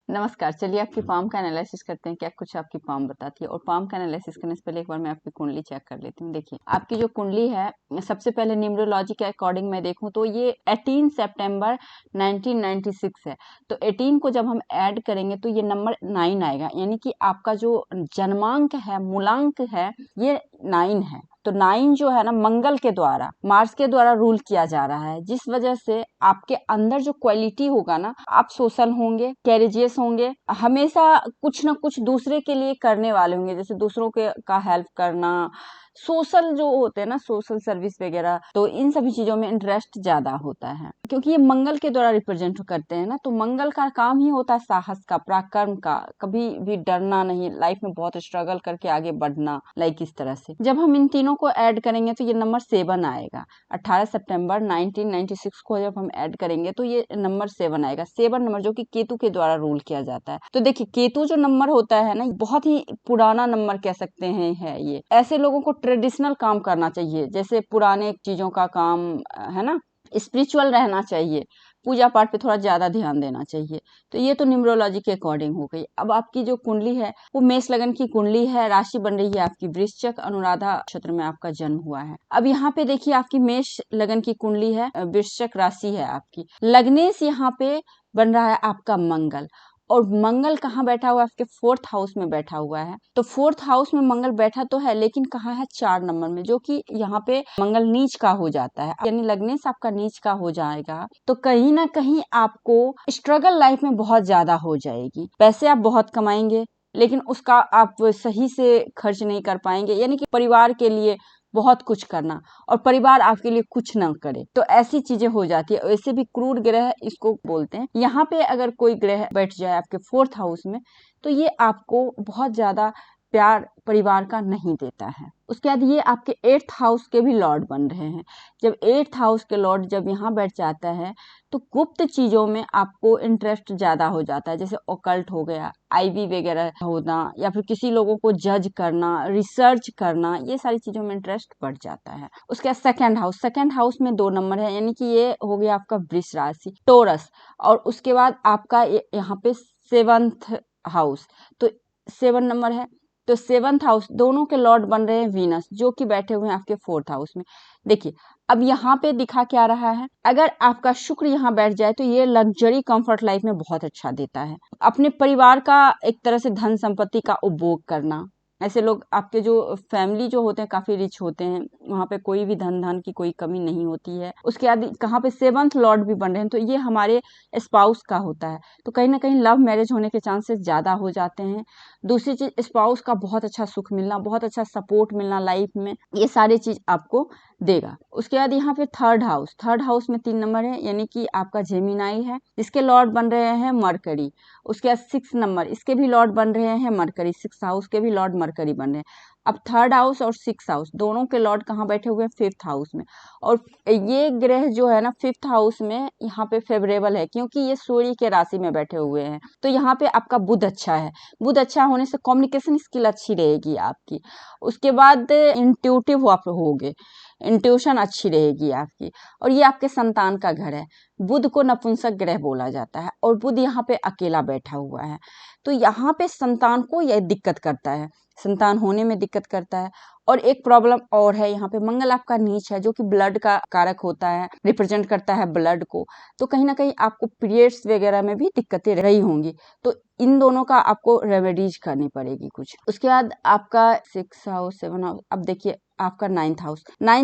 नमस्कार। चलिए आपकी पाम का एनालिसिस करते हैं, क्या कुछ आपकी पाम बताती है। और पाम का एनालिसिस करने से पहले एक बार मैं आपकी कुंडली चेक कर लेती हूँ। देखिए आपकी जो कुंडली है, सबसे पहले न्यूमरोलॉजी के अकॉर्डिंग मैं देखूँ तो ये 18 सितंबर 1996 है। तो 18 को जब हम ऐड करेंगे तो ये नंबर 9 आएगा, यानी कि आपका जो जन्मांक है, मूलांक है, ये 9 है। तो 9 जो है ना, मंगल के द्वारा, मार्स के द्वारा रूल किया जा रहा है, जिस वजह से आपके अंदर जो क्वालिटी होगा ना, आप सोशल होंगे, कैरिजियस होंगे, हमेशा कुछ ना कुछ दूसरे के लिए करने वाले होंगे, जैसे दूसरों के का हेल्प करना, सोशल जो होते हैं ना, सोशल सर्विस वगैरह, तो इन सभी चीजों में इंटरेस्ट ज्यादा होता है, क्योंकि ये मंगल के द्वारा रिप्रेजेंट करते हैं ना। तो मंगल का काम ही होता है साहस का, पराक्रम का, कभी भी डरना नहीं, लाइफ में बहुत स्ट्रगल करके आगे बढ़ना, लाइक इस तरह से। जब हम इन तीनों को ऐड करेंगे तो ये नंबर 7 आएगा। 18 सितंबर 1996 को जब हम ऐड करेंगे तो ये नंबर 7 आएगा। 7 नंबर जो कि केतु के द्वारा रूल किया जाता है। तो देखिए केतु जो नंबर होता है ना, बहुत ही पुराना नंबर कह सकते हैं है ये। ऐसे लोगों को ट्रेडिशनल काम करना चाहिए, जैसे पुराने चीजों का काम, है ना, स्पिरिचुअल रहना चाहिए, पूजा पाठ पे थोड़ा ज्यादा ध्यान देना चाहिए। तो ये तो न्यूमरोलॉजी के अकॉर्डिंग हो गई। अब आपकी जो कुंडली है वो मेष लगन की कुंडली है, राशि बन रही है आपकी वृश्चिक, अनुराधा नक्षत्र में आपका जन्म हुआ है। अब यहाँ पे देखिए आपकी मेष लगन की कुंडली है, वृश्चिक राशि है आपकी, लग्नेश यहाँ पे बन रहा है आपका मंगल। और मंगल कहाँ बैठा हुआ है? आपके 4th हाउस में बैठा हुआ है। तो 4th हाउस में मंगल बैठा तो है, लेकिन कहाँ है? 4 नंबर में, जो कि यहाँ पे मंगल नीच का हो जाता है, यानी लग्नेश आपका नीच का हो जाएगा। तो कहीं ना कहीं आपको स्ट्रगल लाइफ में बहुत ज्यादा हो जाएगी। पैसे आप बहुत कमाएंगे, लेकिन उसका आप सही से खर्च नहीं कर पाएंगे, यानी कि परिवार के लिए बहुत कुछ करना और परिवार आपके लिए कुछ ना करे, तो ऐसी चीजें हो जाती है। वैसे भी क्रूर ग्रह इसको बोलते हैं। यहाँ पे अगर कोई ग्रह बैठ जाए आपके 4th हाउस में, तो ये आपको बहुत ज्यादा प्यार परिवार का नहीं देता है। उसके बाद ये आपके 8th हाउस के भी लॉर्ड बन रहे हैं। जब 8th हाउस के लॉर्ड जब यहाँ बैठ जाता है तो गुप्त चीजों में आपको इंटरेस्ट ज्यादा हो जाता है, जैसे ओकल्ट हो गया, आईवी वगैरह होना, या फिर किसी लोगों को जज करना, रिसर्च करना, ये सारी चीजों में इंटरेस्ट बढ़ जाता है। उसके बाद सेकंड हाउस में 2 नंबर है, यानी कि ये हो गया आपका वृष राशि, टोरस। और उसके बाद आपका यहाँ पे 7th हाउस, तो 7 नंबर है। तो 7th हाउस, दोनों के लॉर्ड बन रहे हैं वीनस, जो कि बैठे हुए हैं आपके 4th हाउस में। देखिए अब यहाँ पे दिखा क्या रहा है, अगर आपका शुक्र यहाँ बैठ जाए तो ये लग्जरी कंफर्ट लाइफ में बहुत अच्छा देता है। अपने परिवार का एक तरह से धन संपत्ति का उपभोग करना, ऐसे लोग आपके जो फैमिली जो होते हैं काफी रिच होते हैं, वहां पे कोई भी धन की कोई कमी नहीं होती है। उसके बाद कहाँ पे 7th लॉर्ड भी बन रहे हैं, तो ये हमारे स्पाउस का होता है। तो कहीं ना कहीं लव मैरिज होने के चांसेस ज्यादा हो जाते हैं। दूसरी चीज, स्पाउस का बहुत अच्छा सुख मिलना, बहुत अच्छा सपोर्ट मिलना लाइफ में, ये सारी चीज आपको देगा। उसके बाद यहाँ पे थर्ड हाउस में 3 नंबर है, यानी कि आपका जेमिनाई है, इसके लॉर्ड बन रहे हैं मरकरी। उसके बाद 6 नंबर, इसके भी लॉर्ड बन रहे हैं मरकरी, 6th हाउस के भी लॉर्ड मरकरी बन रहे हैं। अब 3rd हाउस और 6th हाउस दोनों के लॉर्ड कहाँ बैठे हुए हैं? 5th हाउस में। और ये ग्रह जो है ना 5th हाउस में यहाँ पे फेवरेबल है, क्योंकि ये सूर्य के राशि में बैठे हुए हैं। तो यहाँ पे आपका बुध अच्छा है, बुध अच्छा होने से कम्युनिकेशन स्किल अच्छी रहेगी आपकी। उसके बाद इंट्यूटिव आप होगे, इंट्यूशन अच्छी रहेगी आपकी। और ये आपके संतान का घर है। बुध को नपुंसक ग्रह बोला जाता है, और बुध यहाँ पे अकेला बैठा हुआ है। तो यहाँ पे संतान को यह दिक्कत करता है, संतान होने में दिक्कत करता है। और एक प्रॉब्लम और है, यहाँ पे मंगल आपका नीच है, जो कि ब्लड का कारक होता है, रिप्रेजेंट करता है ब्लड को। तो कहीं ना कहीं आपको पीरियड्स वगैरह में भी दिक्कतें रही होंगी। तो इन दोनों का आपको रेमेडीज करनी पड़ेगी कुछ। उसके बाद आपका 6 हाउस 7 हाउस, अब देखिए आपका 9th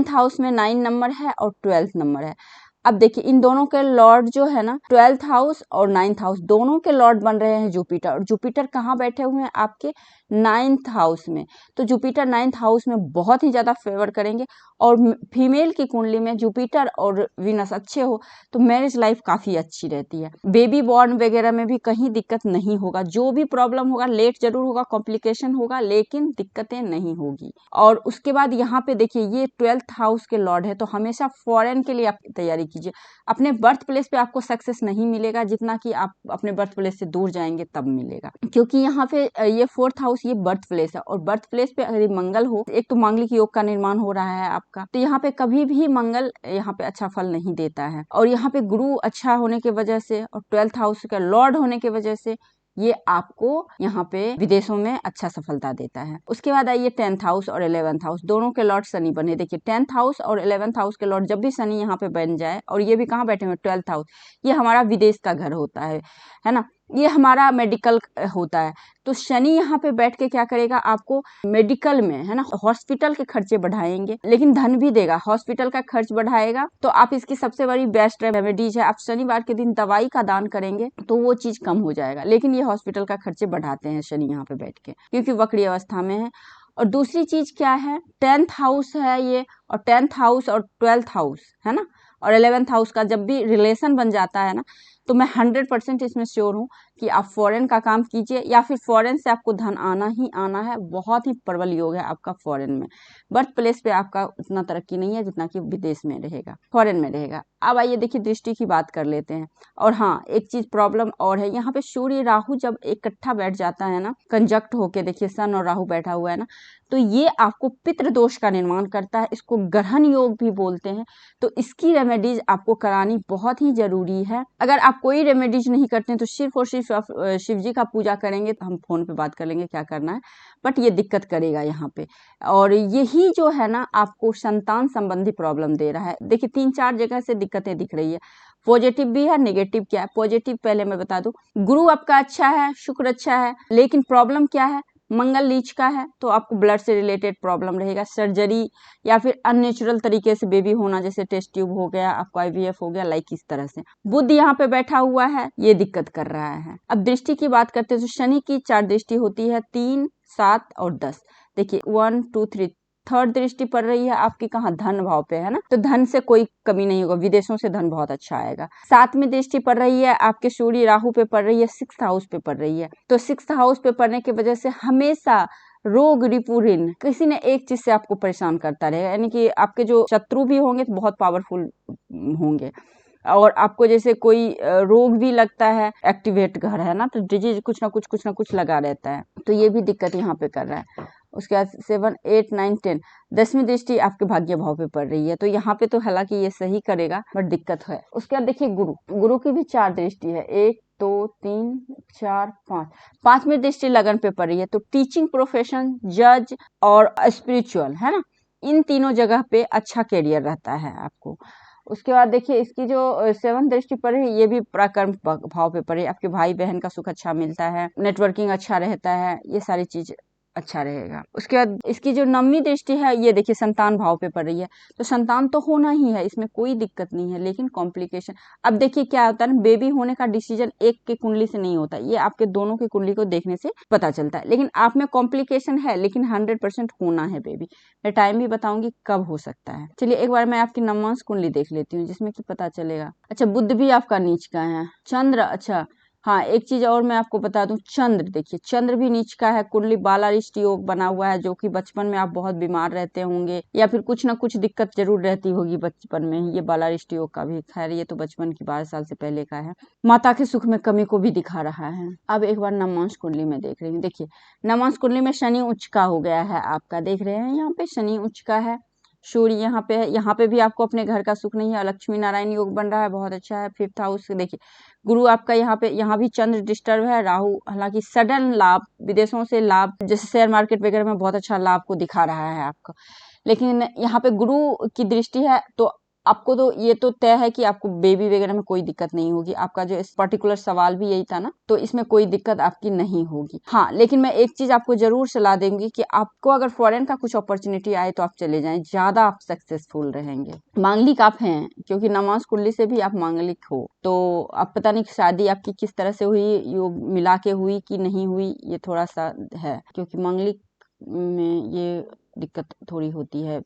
हाउस में 9 नंबर है और 12th नंबर है। अब देखिए इन दोनों के लॉर्ड जो है ना, 12th हाउस और 9th हाउस दोनों के लॉर्ड बन रहे हैं जुपिटर। और जुपिटर कहाँ बैठे हुए हैं? आपके 9th हाउस में। तो जुपिटर 9th हाउस में बहुत ही ज्यादा फेवर करेंगे। और फीमेल की कुंडली में जुपिटर और वीनस अच्छे हो तो मैरिज लाइफ काफी अच्छी रहती है। बेबी बॉर्न वगैरह में भी कहीं दिक्कत नहीं होगा, जो भी प्रॉब्लम होगा लेट जरूर होगा, कॉम्प्लिकेशन होगा, लेकिन दिक्कतें नहीं होगी। और उसके बाद यहाँ पे देखिए ये 12th हाउस के लॉर्ड है, तो हमेशा फॉरेन के लिए आप तैयारी कीजिए। अपने बर्थ प्लेस पे आपको सक्सेस नहीं मिलेगा, जितना कि आप अपने बर्थ प्लेस से दूर जाएंगे तब मिलेगा। क्योंकि यहाँ पे ये 4th हाउस ये बर्थ प्लेस है, और बर्थ प्लेस पे अगर मंगल हो, एक तो मांगलिक योग का निर्माण हो रहा है आपका, तो यहाँ पे कभी भी मंगल यहाँ पे अच्छा फल नहीं देता है। और यहाँ पे गुरु अच्छा होने की वजह से और 12th हाउस का लॉर्ड होने की वजह से ये आपको यहाँ पे विदेशों में अच्छा सफलता देता है। उसके बाद आइए 10th हाउस और 11th हाउस, दोनों के लॉर्ड शनि बने। देखिए 10th हाउस और 11th हाउस के लॉर्ड जब भी शनि यहाँ पे बन जाए, और ये भी कहाँ बैठे हुए 12th हाउस, ये हमारा विदेश का घर होता है ना, ये हमारा मेडिकल होता है। तो शनि यहाँ पे बैठ के क्या करेगा, आपको मेडिकल में, है ना, हॉस्पिटल के खर्चे बढ़ाएंगे, लेकिन धन भी देगा। हॉस्पिटल का खर्च बढ़ाएगा तो आप इसकी सबसे बड़ी बेस्ट रेमेडीज है, आप शनिवार के दिन दवाई का दान करेंगे तो वो चीज कम हो जाएगा। लेकिन ये हॉस्पिटल का खर्चे बढ़ाते हैं शनि यहाँ पे बैठ के, क्योंकि वक्री अवस्था में है। और दूसरी चीज क्या है, 10th हाउस है ये, और 10th हाउस और 12th हाउस है ना, और 11th हाउस का जब भी रिलेशन बन जाता है ना, तो मैं 100% इसमें श्योर हूँ कि आप फॉरेन का काम कीजिए, या फिर फॉरेन से आपको धन आना ही आना है। बहुत ही प्रबल योग है आपका फॉरेन में। बर्थ प्लेस पे आपका उतना तरक्की नहीं है जितना कि विदेश में रहेगा, फॉरेन में रहेगा। अब आइए देखिए दृष्टि की बात कर लेते हैं। और हाँ, एक चीज प्रॉब्लम और है, यहाँ पे सूर्य राहु जब इकट्ठा बैठ जाता है ना, कंजक्ट होके, देखिए सन और राहु बैठा हुआ है ना, तो ये आपको पितृ दोष का निर्माण करता है। इसको ग्रहण योग भी बोलते हैं। तो इसकी रेमेडीज आपको करानी बहुत ही जरूरी है। अगर आप कोई रेमेडीज नहीं करते हैं तो सिर्फ और सिर्फ आप शिव जी का पूजा करेंगे, तो हम फोन पे बात कर लेंगे क्या करना है, बट ये दिक्कत करेगा यहाँ पे। और यही जो है ना, आपको संतान संबंधी प्रॉब्लम दे रहा है। देखिए 3-4 जगह से दिक्कतें दिख रही है। पॉजिटिव भी है, नेगेटिव क्या है। पॉजिटिव पहले मैं बता दूं, गुरु आपका अच्छा है, शुक्र अच्छा है, लेकिन प्रॉब्लम क्या है, मंगल नीच का है, तो आपको ब्लड से रिलेटेड प्रॉब्लम रहेगा, सर्जरी या फिर अननेचुरल तरीके से बेबी होना, जैसे टेस्ट ट्यूब हो गया, आपको IVF हो गया, लाइक इस तरह से। बुध यहाँ पे बैठा हुआ है, ये दिक्कत कर रहा है। अब दृष्टि की बात करते हैं तो शनि की 4 दृष्टि होती है, 3, 7 और 10। देखिए 1, 2, 3, थर्ड दृष्टि पड़ रही है आपकी कहाँ, धन भाव पे, है ना, तो धन से कोई कमी नहीं होगा, विदेशों से धन बहुत अच्छा आएगा। 7वीं दृष्टि पड़ रही है आपके सूर्य राहु पे पड़ रही है, 6th हाउस पे पड़ रही है। तो 6th हाउस पे पड़ने की वजह से हमेशा रोग, रिपुऋण, किसी ने एक चीज से आपको परेशान करता रहेगा, यानी कि आपके जो शत्रु भी होंगे तो बहुत पावरफुल होंगे। और आपको जैसे कोई रोग भी लगता है, एक्टिवेट घर है ना, तो डिजीज कुछ ना कुछ लगा रहता है, तो ये भी दिक्कत यहाँ पे कर रहा है। उसके बाद 7, 8, 9, 10, 10वीं दृष्टि आपके भाग्य भाव पे पड़ रही है, तो यहाँ पे तो हालांकि ये सही करेगा, बट दिक्कत है। उसके बाद देखिए गुरु की भी 4 दृष्टि है, 1, 2, 3, 4, 5, 5वीं दृष्टि लगन पे पड़ रही है। तो टीचिंग प्रोफेशन, जज और स्पिरिचुअल, है ना, इन तीनों जगह पे अच्छा कैरियर रहता है आपको। उसके बाद देखिए इसकी जो 7th दृष्टि पर है, ये भी पराक्रम भाव पे पड़े, आपके भाई बहन का सुख अच्छा मिलता है, नेटवर्किंग अच्छा रहता है, ये सारी चीज अच्छा रहेगा। उसके बाद इसकी जो 9वीं दृष्टि है, ये देखिए संतान भाव पे पड़ रही है, तो संतान तो होना ही है, इसमें कोई दिक्कत नहीं है, लेकिन कॉम्प्लिकेशन। अब देखिए क्या होता है ना, बेबी होने का डिसीजन एक के कुंडली से नहीं होता, ये आपके दोनों की कुंडली को देखने से पता चलता है। लेकिन आप में कॉम्प्लिकेशन है, लेकिन 100% होना है बेबी। मैं टाइम भी बताऊंगी कब हो सकता है। चलिए एक बार मैं आपकी नवमांश कुंडली देख लेती हूँ, जिसमें कि पता चलेगा। अच्छा, बुध भी आपका नीच का है, चंद्र, अच्छा हाँ, एक चीज और मैं आपको बता दूं, चंद्र, देखिए चंद्र भी नीच का है, कुंडली बालारिष्ट योग बना हुआ है, जो कि बचपन में आप बहुत बीमार रहते होंगे, या फिर कुछ ना कुछ दिक्कत जरूर रहती होगी बचपन में। ये बालारिष्ट योग का भी, खैर ये तो बचपन की 12 साल से पहले का है, माता के सुख में कमी को भी दिखा रहा है। अब एक बार नवमांश कुंडली में देख रही हूँ। देखिए नवमांश कुंडली में शनि उच्च का हो गया है आपका, देख रहे हैं यहाँ पे शनि उच्च का है, सूर्य यहाँ पे है, यहाँ पे भी आपको अपने घर का सुख नहीं है, लक्ष्मी नारायण योग बन रहा है, बहुत अच्छा है। 5th हाउस से देखिए गुरु आपका यहाँ पे, यहाँ भी चंद्र डिस्टर्ब है, राहु, हालांकि सडन लाभ, विदेशों से लाभ, जैसे शेयर मार्केट वगैरह में बहुत अच्छा लाभ को दिखा रहा है आपको। लेकिन यहाँ पे गुरु की दृष्टि है, तो आपको तो ये तो तय है कि आपको बेबी वगैरह में कोई दिक्कत नहीं होगी। आपका जो इस पर्टिकुलर सवाल भी यही था ना, तो इसमें कोई दिक्कत आपकी नहीं होगी। हाँ, लेकिन मैं एक चीज आपको जरूर सलाह दूंगी कि आपको अगर फॉरेन का कुछ अपॉर्चुनिटी आए तो आप चले जाएं, ज्यादा आप सक्सेसफुल रहेंगे। मांगलिक आप हैं, क्योंकि नवमांश कुंडली से भी आप मांगलिक हो, तो आप पता नहीं शादी आपकी किस तरह से हुई, योग मिला के हुई कि नहीं हुई, ये थोड़ा सा है, क्योंकि मांगलिक में ये दिक्कत थोड़ी होती है,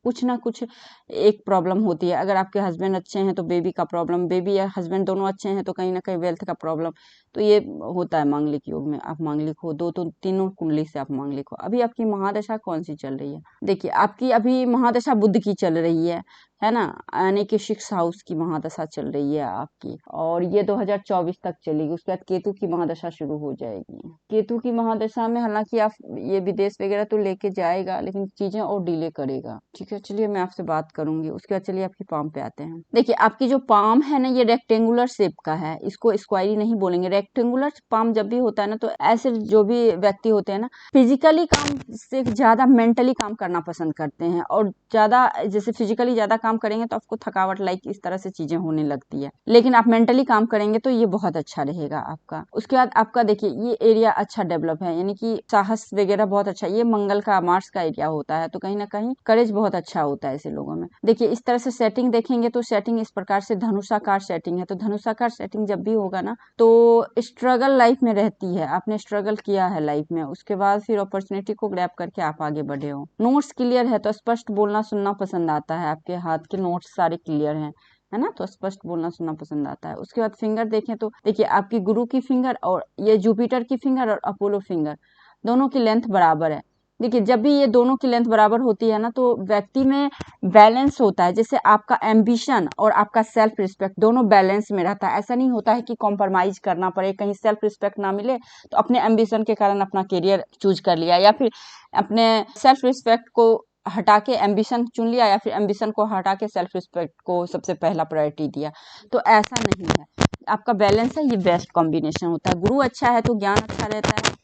कुछ ना कुछ एक प्रॉब्लम होती है। अगर आपके हस्बैंड अच्छे हैं तो बेबी का प्रॉब्लम, बेबी या हस्बैंड दोनों अच्छे हैं तो कहीं ना कहीं वेल्थ का प्रॉब्लम, तो ये होता है मांगलिक योग में। आप मांगलिक हो, दो तो तीनों कुंडली से आप मांगलिक हो। अभी आपकी महादशा कौन सी चल रही है? देखिए आपकी अभी महादशा बुध की चल रही है, है ना, यानी कि 6 हाउस की महादशा चल रही है आपकी, और ये 2024 तक चलेगी। उसके बाद केतु की महादशा शुरू हो जाएगी। केतु की महादशा में हालांकि आप ये विदेश वगैरह तो लेके जाएगा, लेकिन चीजें और डिले करेगा। ठीक है, चलिए मैं आपसे बात करूंगी। उसके बाद चलिए आपकी पाम पे आते हैं। देखिए आपकी जो पाम है ना, ये रेक्टेंगुलर शेप का है, इसको स्क्वायरी नहीं बोलेंगे। रेक्टेंगुलर पाम जब भी होता है ना, तो ऐसे जो भी व्यक्ति होते हैं ना, फिजिकली काम से ज्यादा मेंटली काम करना पसंद करते हैं, और ज्यादा जैसे फिजिकली ज्यादा काम करेंगे तो आपको थकावट लाइक इस तरह से चीजें होने लगती है, लेकिन आप मेंटली काम करेंगे तो ये बहुत अच्छा रहेगा आपका। उसके बाद आपका देखिए ये एरिया अच्छा डेवलप है, यानी कि साहस वगैरह बहुत अच्छा। ये मंगल का, मार्स का एरिया होता है, तो कहीं ना कहीं करेज बहुत अच्छा होता है ऐसे लोगों में। देखिए इस तरह से सेटिंग देखेंगे तो सेटिंग इस प्रकार से धनुषाकार सेटिंग है। तो धनुषाकार सेटिंग जब भी होगा ना, तो स्ट्रगल लाइफ में रहती है, आपने स्ट्रगल किया है लाइफ में, उसके बाद फिर अपॉर्चुनिटी को ग्रैब करके आप आगे बढ़े हो। नोट्स क्लियर है तो स्पष्ट बोलना सुनना पसंद आता है, आपके हाथ के नोट्स सारे क्लियर हैं, है ना, तो स्पष्ट बोलना सुनना पसंद आता है। उसके बाद फिंगर देखें तो देखिए आपकी गुरु की फिंगर और ये जुपिटर की फिंगर और अपोलो फिंगर दोनों की लेंथ बराबर है। देखिए जब भी ये दोनों की लेंथ बराबर होती है ना, तो व्यक्ति में बैलेंस होता है। जैसे आपका एम्बिशन और आपका सेल्फ रिस्पेक्ट दोनों बैलेंस में रहता है। ऐसा नहीं होता है कि कॉम्प्रोमाइज करना पड़े, कहीं सेल्फ रिस्पेक्ट ना मिले तो अपने एम्बिशन के कारण अपना करियर चूज कर लिया, या फिर अपने सेल्फ रिस्पेक्ट को हटा के एम्बिशन चुन लिया, या फिर एम्बिशन को हटा के सेल्फ रिस्पेक्ट को सबसे पहला प्रायोरिटी दिया। तो ऐसा नहीं है, आपका बैलेंस है, ये बेस्ट कॉम्बिनेशन होता है। गुरु अच्छा है तो ज्ञान अच्छा रहता है,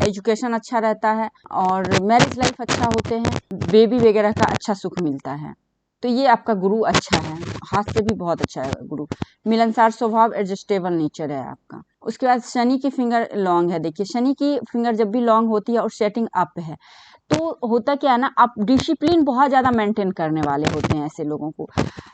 एजुकेशन अच्छा रहता है, और मैरिज लाइफ अच्छा होते हैं, बेबी वगैरह का अच्छा सुख मिलता है। तो ये आपका गुरु अच्छा है, हाथ से भी बहुत अच्छा है गुरु। मिलनसार स्वभाव, एडजस्टेबल नेचर है आपका। उसके बाद शनि की फिंगर लॉन्ग है। देखिए शनि की फिंगर जब भी लॉन्ग होती है और सेटिंग अप है, तो होता क्या है ना, आप डिसिप्लिन बहुत ज्यादा मेंटेन करने वाले होते हैं। ऐसे लोगों को,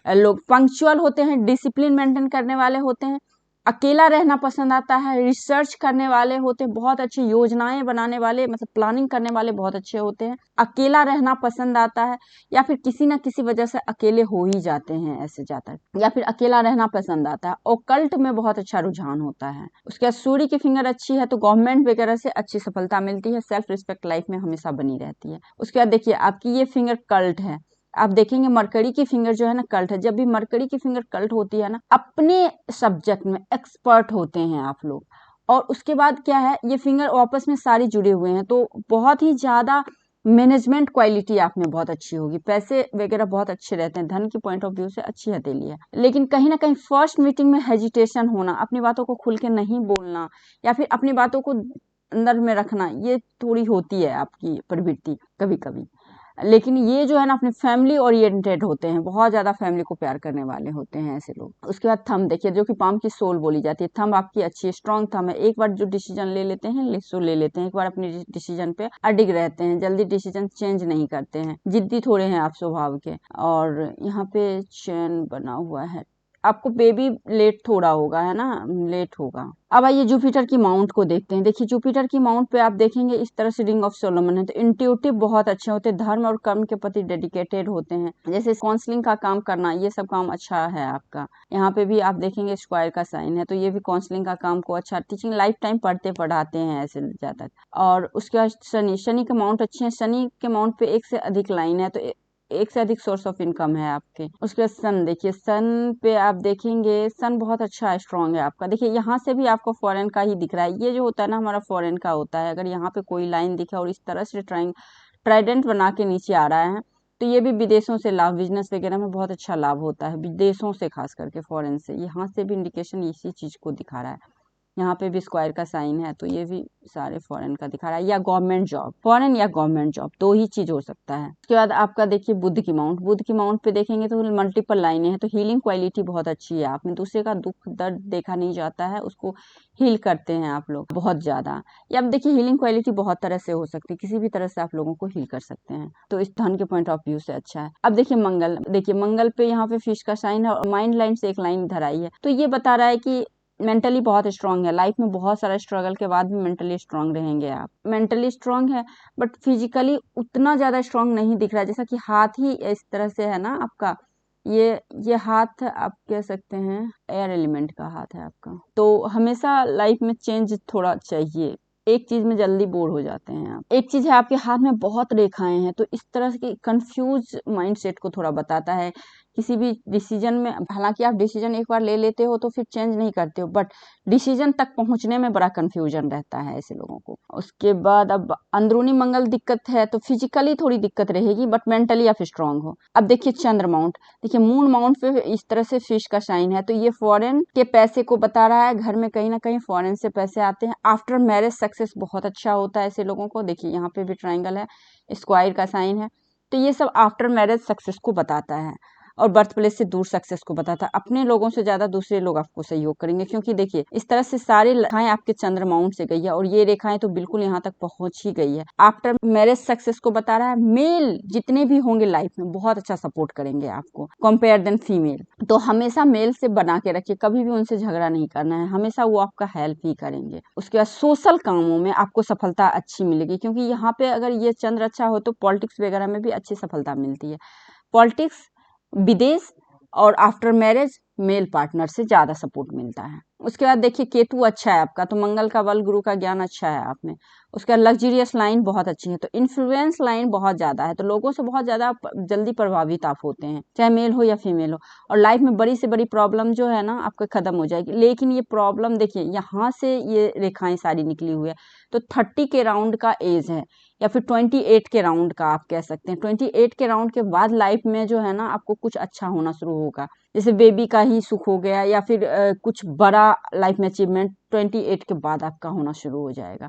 लोग पंक्चुअल होते हैं, डिसिप्लिन मेंटेन करने वाले होते हैं, अकेला रहना पसंद आता है, रिसर्च करने वाले होते हैं, बहुत अच्छी योजनाएं बनाने वाले, मतलब प्लानिंग करने वाले बहुत अच्छे होते हैं। अकेला रहना पसंद आता है, या फिर किसी ना किसी वजह से अकेले हो ही जाते हैं ऐसे जातक, या फिर अकेला रहना पसंद आता है। ओकल्ट में बहुत अच्छा रुझान होता है। उसके बाद सूर्य की फिंगर अच्छी है तो गवर्नमेंट वगैरह से अच्छी सफलता मिलती है, सेल्फ रिस्पेक्ट लाइफ में हमेशा बनी रहती है। उसके बाद देखिए आपकी ये फिंगर कल्ट है। आप देखेंगे मरकरी की फिंगर जो है ना कल्ट है। जब भी मरकरी की फिंगर कल्ट होती है ना, अपने सब्जेक्ट में एक्सपर्ट होते हैं आप लोग। और उसके बाद क्या है, ये फिंगर आपस में सारी जुड़े हुए हैं, तो बहुत ही ज्यादा मैनेजमेंट क्वालिटी आप में बहुत अच्छी होगी, पैसे वगैरह बहुत अच्छे रहते हैं, धन की पॉइंट ऑफ व्यू से अच्छी हथेली है। लेकिन कहीं ना कहीं फर्स्ट मीटिंग में हेजिटेशन होना, अपनी बातों को खुल के नहीं बोलना, या फिर अपनी बातों को अंदर में रखना, ये थोड़ी होती है आपकी प्रवृत्ति कभी कभी। लेकिन ये जो है ना अपने फैमिली ओरिएंटेड होते हैं, बहुत ज्यादा फैमिली को प्यार करने वाले होते हैं ऐसे लोग। उसके बाद थंब देखिए, जो कि पाम की सोल बोली जाती है। थंब आपकी अच्छी स्ट्रांग थंब है, एक बार जो डिसीजन ले लेते हैं सो ले लेते हैं, एक बार अपने डिसीजन पे अडिग रहते हैं, जल्दी डिसीजन चेंज नहीं करते हैं, जिद्दी थोड़े हैं आप स्वभाव के। और यहाँ पे चैन बना हुआ है, आपको बेबी लेट थोड़ा होगा, है ना, लेट होगा। अब आइए जुपिटर की माउंट को देखते हैं। देखिए जुपिटर की माउंट पे आप देखेंगे इस तरह से रिंग ऑफ सोलोमन है, तो इंट्यूटिव बहुत अच्छे होते हैं, धर्म और कर्म के प्रति डेडिकेटेड होते हैं, जैसे काउंसलिंग का काम करना, ये सब काम अच्छा है आपका। यहाँ पे भी आप देखेंगे स्क्वायर का साइन है, तो ये भी काउंसलिंग का काम को अच्छा, टीचिंग लाइफ टाइम पढ़ते पढ़ाते हैं ऐसे जातक। और उसके बाद शनि के माउंट अच्छे हैं। शनि के माउंट पे एक से अधिक लाइन है, तो एक से अधिक सोर्स ऑफ इनकम है आपके। उसके बाद सन देखिए, सन पे आप देखेंगे सन बहुत अच्छा स्ट्रांग है आपका। देखिए यहाँ से भी आपको फॉरेन का ही दिख रहा है, ये जो होता है ना हमारा फॉरेन का होता है। अगर यहाँ पे कोई लाइन दिखे और इस तरह से ट्राइडेंट बना के नीचे आ रहा है, तो ये भी विदेशों से लाभ, बिजनेस वगैरह में बहुत अच्छा लाभ होता है, विदेशों से, खास करके फॉरेन से। यहाँ से भी इंडिकेशन इसी चीज को दिखा रहा है। यहाँ पे भी स्क्वायर का साइन है, तो ये भी सारे फॉरेन का दिखा रहा है, या गवर्नमेंट जॉब, फॉरेन या गवर्नमेंट जॉब, दो ही चीज हो सकता है। उसके बाद आपका देखिए बुध की माउंट, बुध की माउंट पे देखेंगे तो मल्टीपल लाइनें हैं, तो हीलिंग क्वालिटी बहुत अच्छी है। आप में दूसरे का दुख दर्द देखा नहीं जाता है, उसको हील करते हैं आप लोग बहुत ज्यादा। या अब देखिए हीलिंग क्वालिटी बहुत तरह से हो सकती है, किसी भी तरह से आप लोगों को हील कर सकते हैं, तो इस धन के पॉइंट ऑफ व्यू से अच्छा है। अब देखिए मंगल, देखिए मंगल पे यहाँ पे फिश का साइन है, और माइंड लाइन से एक लाइन इधर आई है, तो ये बता रहा है कि मेंटली बहुत स्ट्रांग है, लाइफ में बहुत सारा स्ट्रगल के बाद भी मेंटली स्ट्रांग रहेंगे आप। मेंटली स्ट्रांग है बट फिजिकली उतना ज्यादा स्ट्रांग नहीं दिख रहा है, जैसा कि हाथ ही इस तरह से है ना आपका, ये हाथ आप कह सकते हैं एयर एलिमेंट का हाथ है आपका, तो हमेशा लाइफ में चेंज थोड़ा चाहिए, एक चीज में जल्दी बोर हो जाते हैं आप। एक चीज है आपके हाथ में बहुत रेखाएं हैं, तो इस तरह की कंफ्यूज माइंडसेट को थोड़ा बताता है किसी भी डिसीजन में, हालांकि आप डिसीजन एक बार ले लेते हो तो फिर चेंज नहीं करते हो, बट डिसीजन तक पहुंचने में बड़ा कंफ्यूजन रहता है ऐसे लोगों को। उसके बाद अब अंदरूनी मंगल दिक्कत है तो फिजिकली थोड़ी दिक्कत रहेगी, बट मेंटली आप स्ट्रांग हो। अब देखिए चंद्र माउंट, देखिए मून माउंट पे इस तरह से फिश का साइन है, तो ये फॉरेन के पैसे को बता रहा है, घर में कहीं ना कहीं फॉरेन से पैसे आते हैं। आफ्टर मैरिज सक्सेस बहुत अच्छा होता है ऐसे लोगों को। देखिए यहाँ पे भी ट्राइंगल है, स्क्वायर का साइन है, तो ये सब आफ्टर मैरिज सक्सेस को बताता है और बर्थ प्लेस से दूर सक्सेस को बताता है। अपने लोगों से ज्यादा दूसरे लोग आपको सहयोग करेंगे, क्योंकि देखिए इस तरह से सारी रेखाएं आपके चंद्र माउंट से गई है और ये रेखाएं तो बिल्कुल यहाँ तक पहुंच ही गई है। आफ्टर मैरिज सक्सेस को बता रहा है। मेल जितने भी होंगे लाइफ में बहुत अच्छा सपोर्ट करेंगे आपको कंपेयर देन फीमेल, तो हमेशा मेल से बना के रखिए, कभी भी उनसे झगड़ा नहीं करना है, हमेशा वो आपका हेल्प ही करेंगे। उसके बाद सोशल कामों में आपको सफलता अच्छी मिलेगी, क्योंकि यहाँ पे अगर ये चंद्र अच्छा हो तो पॉलिटिक्स वगैरह में भी अच्छी सफलता मिलती है। पॉलिटिक्स, विदेश और आफ्टर मैरिज मेल पार्टनर से ज्यादा सपोर्ट मिलता है। उसके बाद देखिए केतु अच्छा है आपका, तो मंगल का बल, गुरु का ज्ञान अच्छा है आप में। उसके बाद लग्जरियस लाइन बहुत अच्छी है, तो इन्फ्लुएंस लाइन बहुत ज्यादा है, तो लोगों से बहुत ज्यादा जल्दी प्रभावित आप होते हैं, चाहे मेल हो या फीमेल हो। और लाइफ में बड़ी से बड़ी प्रॉब्लम जो है ना आपको खत्म हो जाएगी। लेकिन ये प्रॉब्लम देखिए यहाँ से ये रेखाएं सारी निकली हुई है, तो 30 के राउंड का एज है या फिर 28 के राउंड का आप कह सकते हैं। 28 के राउंड के बाद लाइफ में जो है ना आपको कुछ अच्छा होना शुरू होगा, जैसे बेबी का ही सुख हो गया या फिर कुछ बड़ा लाइफ में अचीवमेंट 28 के बाद आपका होना शुरू हो जाएगा।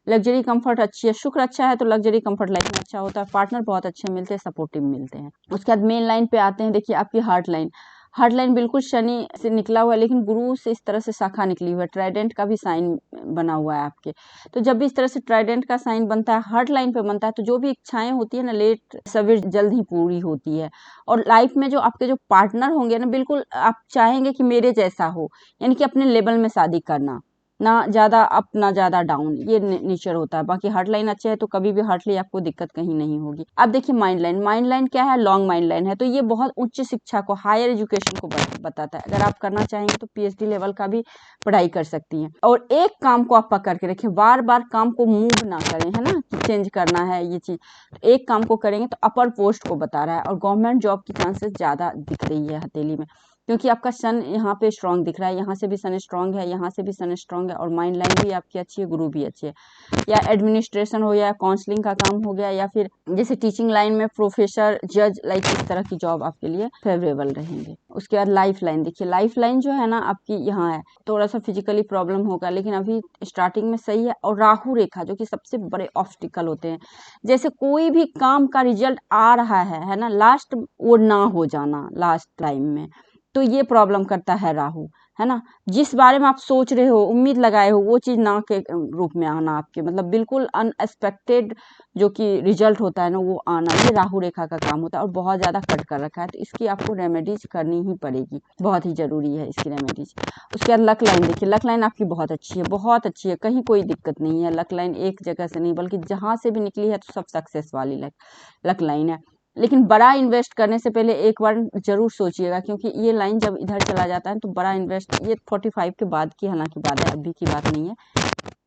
लग्जरी कंफर्ट अच्छी है, शुक्र अच्छा है तो लग्जरी कंफर्ट लाइफ में अच्छा होता है, पार्टनर बहुत अच्छे मिलते हैं, सपोर्टिव मिलते हैं। उसके बाद मेन लाइन पे आते हैं, देखिए आपकी हार्ट लाइन। हार्ट लाइन बिल्कुल शनि से निकला हुआ है, लेकिन गुरु से इस तरह से शाखा निकली हुई है, ट्राइडेंट का भी साइन बना हुआ है आपके। तो जब भी इस तरह से ट्राइडेंट का साइन बनता है, हार्ट लाइन पे बनता है, तो जो भी इच्छाएं होती है ना लेट सवेर जल्द ही पूरी होती है। और लाइफ में जो आपके जो पार्टनर होंगे ना, बिल्कुल आप चाहेंगे कि मेरे जैसा हो, यानी कि अपने लेवल में शादी करना, ना ज्यादा अप ना ज्यादा डाउन, ये नेचर होता है। बाकी हार्ट लाइन अच्छे है तो कभी भी हार्टली आपको दिक्कत कहीं नहीं होगी। अब देखिए माइंड लाइन, माइंड लाइन क्या है, लॉन्ग माइंड लाइन है, तो ये बहुत उच्च शिक्षा को, हायर एजुकेशन को बताता है। अगर आप करना चाहेंगे तो पीएचडी लेवल का भी पढ़ाई कर सकती हैं। और एक काम को आप पकड़ के रखें, बार बार काम को मूव ना करें, है ना, कि चेंज करना है ये चीज, एक काम को करेंगे तो अपर पोस्ट को बता रहा है। और गवर्नमेंट जॉब की चांसेस ज्यादा दिख रही है हथेली में, क्योंकि आपका सन यहाँ पे स्ट्रांग दिख रहा है, यहाँ से भी सन स्ट्रांग है, यहाँ से भी सन स्ट्रांग है, और माइंड लाइन भी आपकी अच्छी है, गुरु भी अच्छी है। या एडमिनिस्ट्रेशन हो या काउंसलिंग का काम हो गया, या फिर जैसे टीचिंग लाइन में प्रोफेसर, जज, लाइक इस तरह की जॉब आपके लिए फेवरेबल रहेंगे। उसके बाद लाइफ लाइन, देखिए लाइफ लाइन जो है ना आपकी यहाँ है, थोड़ा सा फिजिकली प्रॉब्लम होगा लेकिन अभी स्टार्टिंग में सही है। और राहु रेखा जो कि सबसे बड़े ऑब्स्टिकल होते हैं, जैसे कोई भी काम का रिजल्ट आ रहा है ना, लास्ट वो ना हो जाना लास्ट टाइम में, तो ये प्रॉब्लम करता है राहु, है ना। जिस बारे में आप सोच रहे हो, उम्मीद लगाए हो, वो चीज ना के रूप में आना आपके, मतलब बिल्कुल अनएक्सपेक्टेड जो कि रिजल्ट होता है ना वो आना, ये राहु रेखा का काम होता है। और बहुत ज्यादा कट कर रखा है, तो इसकी आपको रेमेडीज करनी ही पड़ेगी, बहुत ही जरूरी है इसकी रेमेडीज। उसके बाद लक लाइन, देखिए लक लाइन आपकी बहुत अच्छी है, बहुत अच्छी है, कहीं कोई दिक्कत नहीं है। लक लाइन एक जगह से नहीं बल्कि जहां से भी निकली है तो सब सक्सेस वाली लक लाइन है। लेकिन बड़ा इन्वेस्ट करने से पहले एक बार जरूर सोचिएगा, क्योंकि ये लाइन जब इधर चला जाता है तो बड़ा इन्वेस्ट, ये 45 के बाद की हालांकि बात है, अभी की बात नहीं है,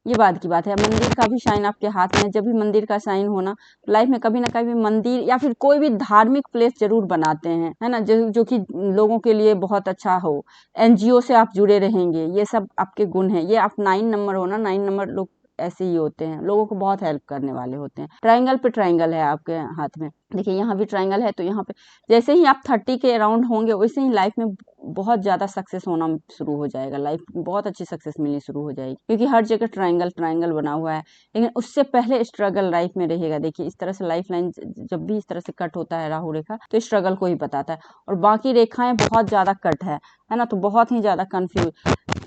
ये बाद की बात है। मंदिर का भी साइन आपके हाथ में है, जब भी मंदिर का साइन होना, लाइफ में कभी ना कभी मंदिर या फिर कोई भी धार्मिक प्लेस जरूर बनाते हैं, है ना, जो कि लोगों के लिए बहुत अच्छा हो। एनजीओ से आप जुड़े रहेंगे, ये सब आपके गुण हैं। ये आप 9 नंबर हो ना, 9 नंबर लोग ऐसे ही होते हैं, लोगों को बहुत हेल्प करने वाले होते हैं। ट्रायंगल पे ट्रायंगल है आपके हाथ में, देखिए यहाँ भी ट्रायंगल है, तो यहाँ पे जैसे ही आप 30 के अराउंड होंगे वैसे ही लाइफ में बहुत ज्यादा सक्सेस होना शुरू हो जाएगा, लाइफ में बहुत अच्छी सक्सेस मिलनी शुरू हो जाएगी, क्योंकि हर जगह ट्रायंगल ट्रायंगल बना हुआ है। लेकिन उससे पहले स्ट्रगल लाइफ में रहेगा। देखिए इस तरह से लाइफ लाइन जब भी इस तरह से कट होता है राहु रेखा, तो स्ट्रगल को ही बताता है। और बाकी रेखाएं बहुत ज्यादा कट है ना, तो बहुत ही ज्यादा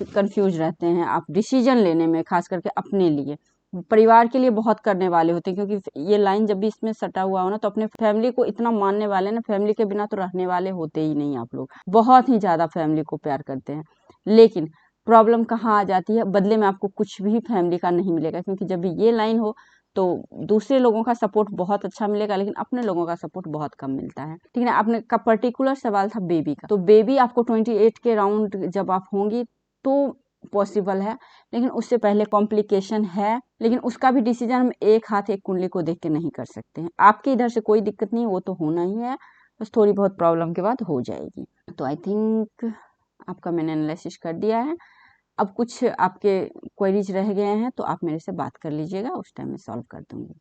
कंफ्यूज रहते हैं आप डिसीजन लेने में, खास करके अपने लिए, परिवार के लिए बहुत करने वाले होते हैं, क्योंकि ये लाइन जब भी इसमें सटा हुआ हो ना, तो अपने फैमिली को इतना मानने वाले ना, फैमिली के बिना तो रहने वाले होते ही नहीं आप लोग, बहुत ही ज्यादा फैमिली को प्यार करते हैं। लेकिन प्रॉब्लम कहाँ आ जाती है, बदले में आपको कुछ भी फैमिली का नहीं मिलेगा, क्योंकि जब भी ये लाइन हो तो दूसरे लोगों का सपोर्ट बहुत अच्छा मिलेगा, लेकिन अपने लोगों का सपोर्ट बहुत कम मिलता है। ठीक है ना। आपने का पर्टिकुलर सवाल था बेबी का, तो बेबी आपको 28 के राउंड जब आप होंगी तो पॉसिबल है, लेकिन उससे पहले कॉम्प्लिकेशन है। लेकिन उसका भी डिसीजन हम एक हाथ एक कुंडली को देख के नहीं कर सकते हैं। आपके इधर से कोई दिक्कत नहीं, वो तो होना ही है, बस थोड़ी बहुत प्रॉब्लम के बाद हो जाएगी। तो आई थिंक आपका मैंने एनालिसिस कर दिया है। अब कुछ आपके क्वेरीज रह गए हैं तो आप मेरे से बात कर लीजिएगा, उस टाइम में सॉल्व कर दूंगी।